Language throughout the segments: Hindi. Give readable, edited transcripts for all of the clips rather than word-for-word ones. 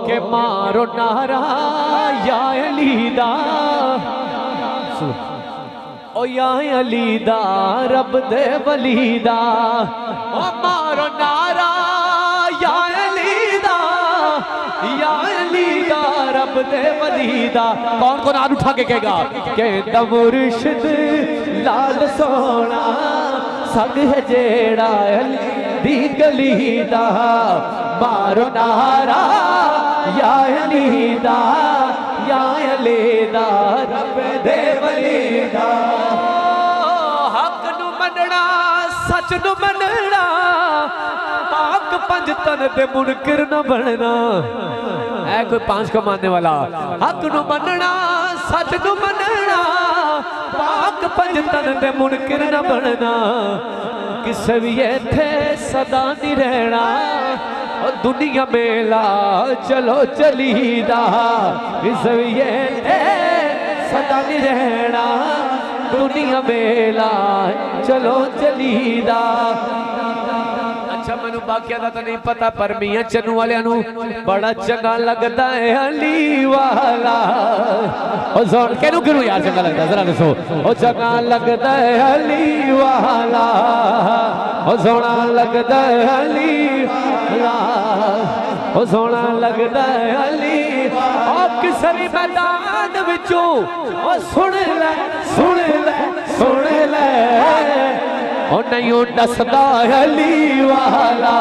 के मारो नारा या अली दा ओ या अली दा रब दे वली दा ओ मारो नारा या अली दा या अली दा रब दे वली दा। कौन कौन हाथ उठा के कहेगा कहता मुर्शिद लाल सोना संग है जेड़ा अली दी गली दा मारो नारा या अली दा या अली दा रब दे वली दा। हक नू मनना सच नू मनना पाक पंज तन ते मुनकिर न बनना। ऐ कोई पांच कमाने वाला हक नू मनना सच नू मनना पाक पंज तन ते मुनकिर न बनना। किसे भी इत्थे सदा नहीं रहना और दुनिया मेला चलो चलीदा। किसे भी इत्थे सदा नहीं रहना दुनिया मेला चलो चलीदा। अच्छा मैनू बाकिया दा तो नहीं पता पर मियां चन्नू वालियां नू बड़ा चंगा लगदा है अली वाला। ओ जोन केनू केनू यार चंगा लगदा जरा दसो। ओ चंगा लगदा है अली वाला ओ सोना लगदा है अली वाला ओ सोना लगदा है अली। ओ किसे भी मैदान विचों ओ सुन ले सुन ले सुन ले ओ नहीं नसदा अली वाला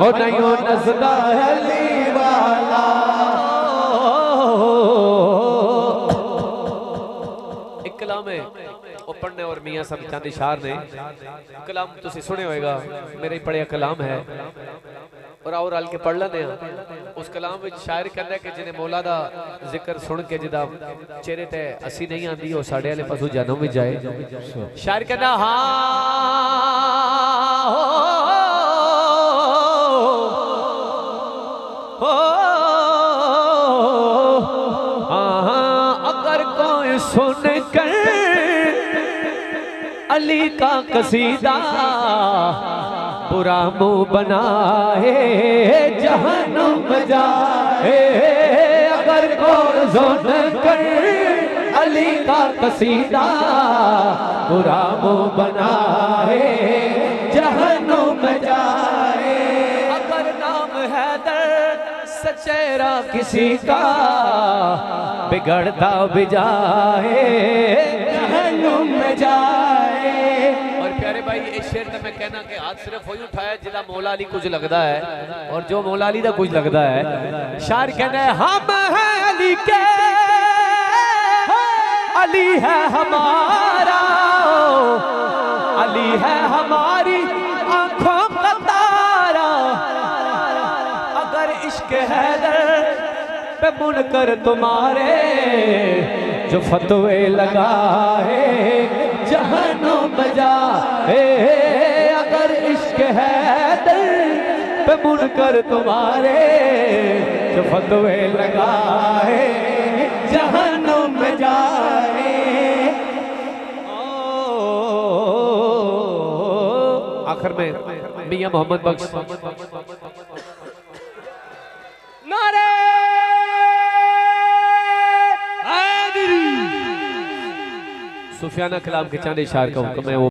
ओ नहीं नसदा अली वाला। एक कलाम है वो पढ़ने और मियाँ सब चांदी शार ने कलाम तुसी सुने होएगा मेरे ही पढ़िया कलाम है और आओ रल के पढ़ लेने। उस कलाम में शायर कहता है कि जिन्हें मौला दा जिक्र सुन के जिदा चेहरे ते असी नहीं आती वो साढ़े वाले पासों जन्म भी जाए। शायर कहता हाँ अगर कोई सुन कर अली का कसीदा बुरा मुंह बनाए जहन्नुम जाए। अगर कोई सुन कर अली का कसीदा बुरा मुंह बनाए जहन्नुम जाए। अगर नाम है दर्द सचेरा किसी का बिगड़ता भी जाए जहन्नुम जाए। और प्यारे भाई इस शेर में मैं कहना कि आज सिर्फ वही उठाया जिला मौला अली कुछ लगता है और जो मौला अली का कुछ लगता है। शायर कहना है हम हैं अली के अली है हमारा अली है हमारी आंखों का तारा। अगर इश्क है पे मुनकर तुम्हारे जो फतवे लगाए जहन्नुम जाए। अगर इश्क है दिल पे मुनकर तुम्हारे जो फतवे लगाए जहन्नुम जाए। आखिर में मियां मोहम्मद बख्श नारे सुफियाना कलाम के चांद इशार का हुक्म है वो